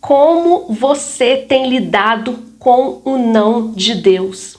Como você tem lidado com o não de Deus?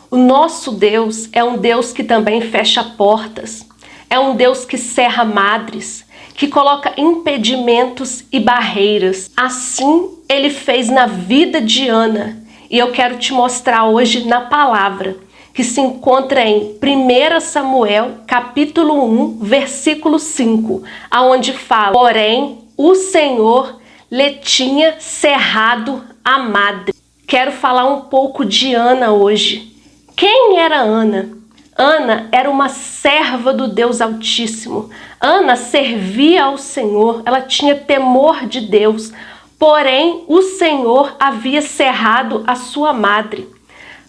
O nosso Deus é um Deus que também fecha portas, é um Deus que cerra madres, que coloca impedimentos e barreiras. Assim ele fez na vida de Ana, e eu quero te mostrar hoje na palavra, que se encontra em 1 Samuel, capítulo 1, versículo 5, aonde fala: porém, o Senhor lhe tinha cerrado a madre. Quero falar um pouco de Ana hoje. Quem era Ana? Ana era uma serva do Deus Altíssimo. Ana servia ao Senhor, ela tinha temor de Deus. Porém, o Senhor havia cerrado a sua madre.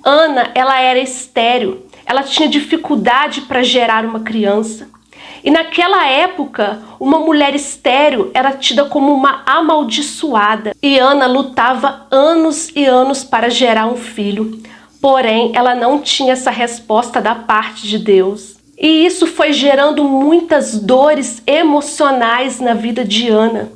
Ana, ela era estéril, ela tinha dificuldade para gerar uma criança. E naquela época, uma mulher estéril era tida como uma amaldiçoada. E Ana lutava anos e anos para gerar um filho. Porém, ela não tinha essa resposta da parte de Deus. E isso foi gerando muitas dores emocionais na vida de Ana.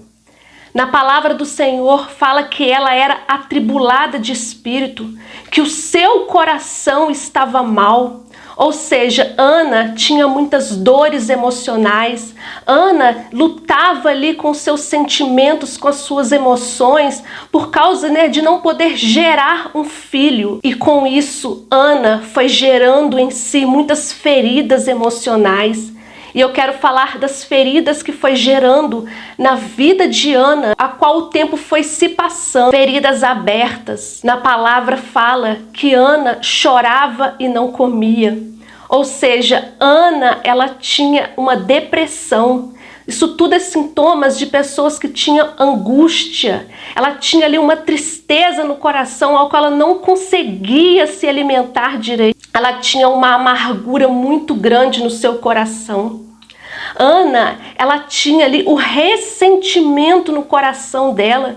Na palavra do Senhor fala que ela era atribulada de espírito, que o seu coração estava mal. Ou seja, Ana tinha muitas dores emocionais. Ana lutava ali com seus sentimentos, com as suas emoções, por causa, de não poder gerar um filho. E com isso, Ana foi gerando em si muitas feridas emocionais. E eu quero falar das feridas que foi gerando na vida de Ana, a qual o tempo foi se passando. Feridas abertas. Na palavra fala que Ana chorava e não comia. Ou seja, Ana, ela tinha uma depressão. Isso tudo é sintomas de pessoas que tinham angústia. Ela tinha ali uma tristeza no coração, ao qual ela não conseguia se alimentar direito. Ela tinha uma amargura muito grande no seu coração. Ana, ela tinha ali o ressentimento no coração dela.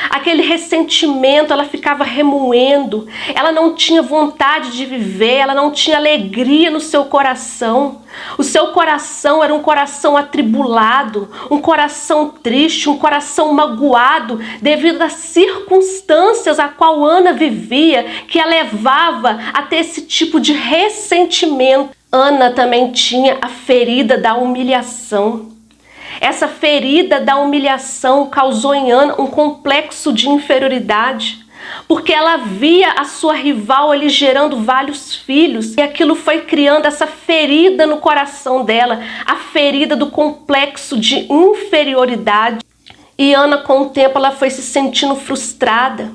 Aquele ressentimento, ela ficava remoendo, ela não tinha vontade de viver, ela não tinha alegria no seu coração. O seu coração era um coração atribulado, um coração triste, um coração magoado devido às circunstâncias a qual Ana vivia, que a levava a ter esse tipo de ressentimento. Ana também tinha a ferida da humilhação. Essa ferida da humilhação causou em Ana um complexo de inferioridade, porque ela via a sua rival ali gerando vários filhos, e aquilo foi criando essa ferida no coração dela, a ferida do complexo de inferioridade. E Ana, com o tempo, ela foi se sentindo frustrada,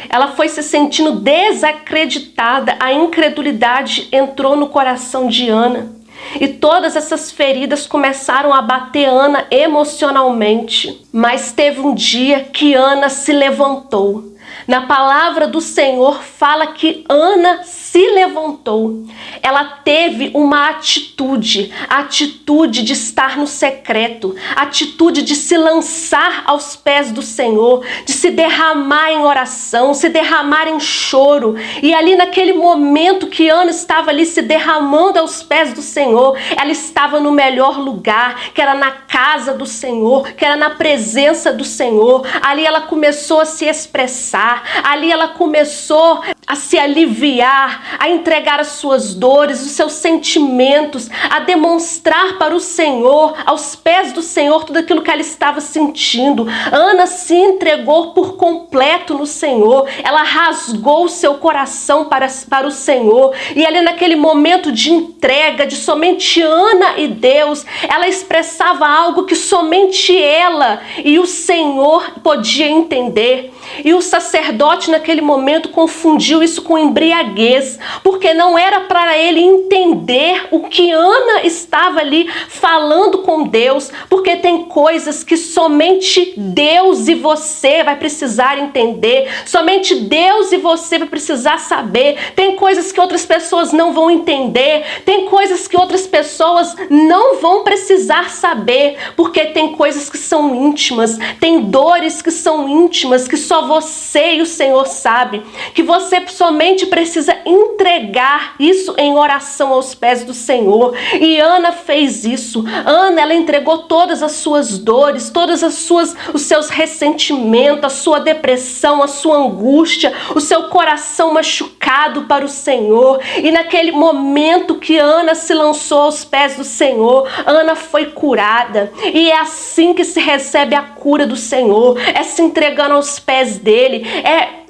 ela foi se sentindo desacreditada, a incredulidade entrou no coração de Ana. E todas essas feridas começaram a bater Ana emocionalmente. Mas teve um dia que Ana se levantou. Na palavra do Senhor fala que Ana se levantou. Ela teve uma atitude, a atitude de estar no secreto, a atitude de se lançar aos pés do Senhor, de se derramar em oração, se derramar em choro. E ali naquele momento que Ana estava ali se derramando aos pés do Senhor, ela estava no melhor lugar, que era na casa do Senhor, que era na presença do Senhor. Ali ela começou a se expressar, ali ela começou a se aliviar, a entregar as suas dores, os seus sentimentos, a demonstrar para o Senhor, aos pés do Senhor, tudo aquilo que ela estava sentindo. Ana se entregou por completo no Senhor, ela rasgou o seu coração para o Senhor, e ali naquele momento de entrega, de somente Ana e Deus, ela expressava algo que somente ela e o Senhor podia entender. E o sacerdote naquele momento confundiu isso com embriaguez, porque não era para ele entender o que Ana estava ali falando com Deus, porque tem coisas que somente Deus e você vai precisar entender, somente Deus e você vai precisar saber. Tem coisas que outras pessoas não vão entender, tem coisas que outras pessoas não vão precisar saber, porque tem coisas que são íntimas, tem dores que são íntimas, que só você e o Senhor sabe, que você você somente precisa entregar isso em oração aos pés do Senhor. E Ana fez isso. Ana, ela entregou todas as suas dores, os seus ressentimentos, a sua depressão, a sua angústia, o seu coração machucado para o Senhor. E naquele momento que Ana se lançou aos pés do Senhor, Ana foi curada. E é assim que se recebe a cura do Senhor, é se entregando aos pés dele,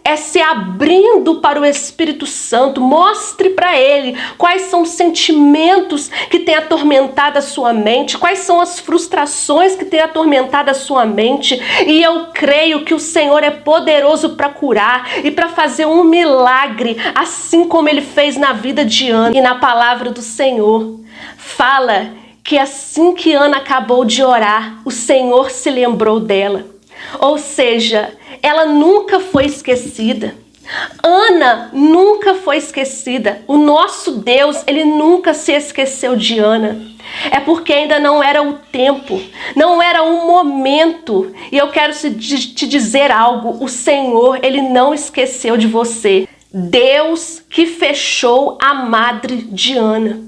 é se abrindo para o Espírito Santo. Mostre para ele quais são os sentimentos que têm atormentado a sua mente, quais são as frustrações que têm atormentado a sua mente. E eu creio que o Senhor é poderoso para curar e para fazer um milagre, assim como ele fez na vida de Ana. E na palavra do Senhor fala que assim que Ana acabou de orar, o Senhor se lembrou dela. Ou seja, ela nunca foi esquecida. Ana nunca foi esquecida. O nosso Deus, ele nunca se esqueceu de Ana. É porque ainda não era o tempo, não era o momento. E eu quero te dizer algo: o Senhor, ele não esqueceu de você. Deus que fechou a madre de Ana,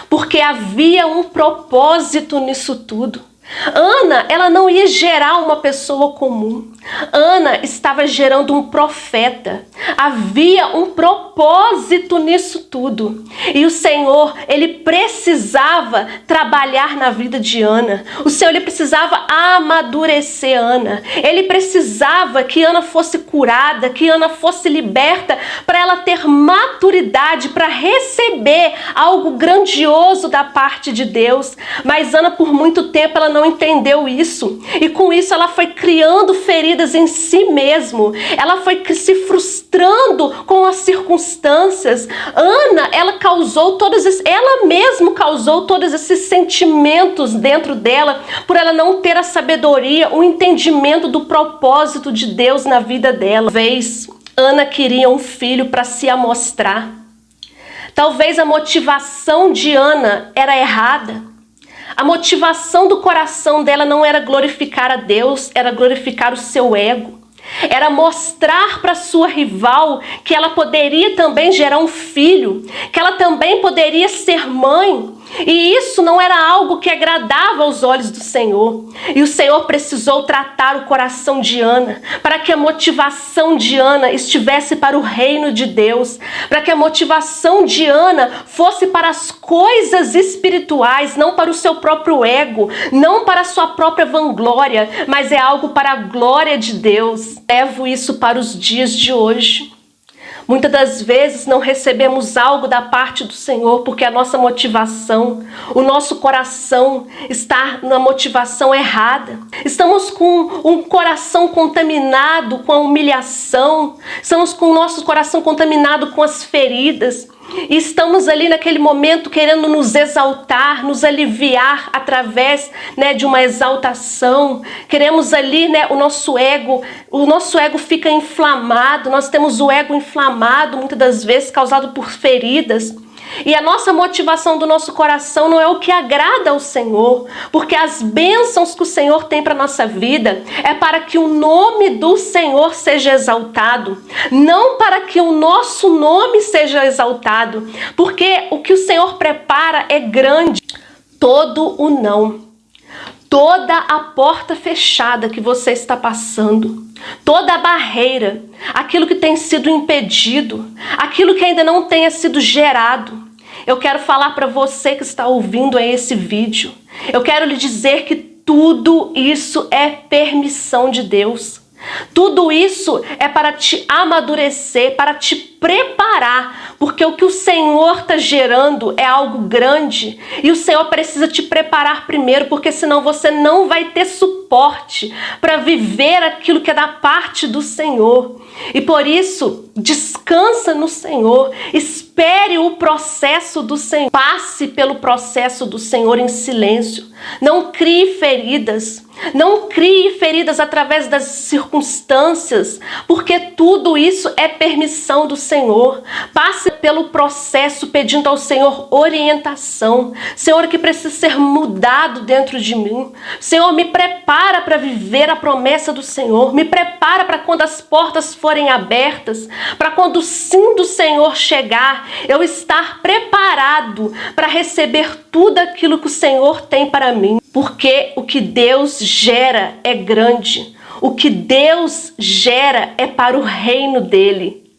porque havia um propósito nisso tudo. Ana, ela não ia gerar uma pessoa comum. Ana estava gerando um profeta. Havia um propósito nisso tudo. E o Senhor, ele precisava trabalhar na vida de Ana. O Senhor, ele precisava amadurecer Ana. Ele precisava que Ana fosse curada, que Ana fosse liberta, para ela ter maturidade, para receber algo grandioso da parte de Deus. Mas Ana, por muito tempo, ela não entendeu isso. E com isso, ela foi criando feridas em si mesmo. Ela foi se frustrando com as circunstâncias. Ana, ela mesma causou todos esses sentimentos dentro dela, por ela não ter a sabedoria, o entendimento do propósito de Deus na vida dela. Talvez Ana queria um filho para se amostrar. Talvez a motivação de Ana era errada. A motivação do coração dela não era glorificar a Deus, era glorificar o seu ego. Era mostrar para sua rival que ela poderia também gerar um filho, que ela também poderia ser mãe. E isso não era algo que agradava aos olhos do Senhor. E o Senhor precisou tratar o coração de Ana, para que a motivação de Ana estivesse para o reino de Deus, para que a motivação de Ana fosse para as coisas espirituais, não para o seu próprio ego, não para a sua própria vanglória, mas é algo para a glória de Deus. Levo isso para os dias de hoje. Muitas das vezes não recebemos algo da parte do Senhor porque a nossa motivação, o nosso coração está na motivação errada. Estamos com um coração contaminado com a humilhação, estamos com o nosso coração contaminado com as feridas. E estamos ali naquele momento querendo nos exaltar, nos aliviar através, de uma exaltação. Queremos ali, o nosso ego fica inflamado, nós temos o ego inflamado muitas das vezes causado por feridas. E a nossa motivação do nosso coração não é o que agrada ao Senhor, porque as bênçãos que o Senhor tem para a nossa vida é para que o nome do Senhor seja exaltado, não para que o nosso nome seja exaltado, porque o que o Senhor prepara é grande. Todo o não, toda a porta fechada que você está passando, toda a barreira, aquilo que tem sido impedido, aquilo que ainda não tenha sido gerado, eu quero falar para você que está ouvindo esse vídeo, eu quero lhe dizer que tudo isso é permissão de Deus. Tudo isso é para te amadurecer, para te preparar, porque o que o Senhor está gerando é algo grande e o Senhor precisa te preparar primeiro, porque senão você não vai ter suporte para viver aquilo que é da parte do Senhor. E por isso, descansa no Senhor, espere o processo do Senhor, passe pelo processo do Senhor em silêncio, não crie feridas. Não crie feridas através das circunstâncias, porque tudo isso é permissão do Senhor. Senhor. Passe pelo processo pedindo ao Senhor orientação. Senhor, que precisa ser mudado dentro de mim. Senhor, me prepara para viver a promessa do Senhor. Me prepara para quando as portas forem abertas, para quando o sim do Senhor chegar, eu estar preparado para receber tudo aquilo que o Senhor tem para mim. Porque o que Deus gera é grande. O que Deus gera é para o reino dele.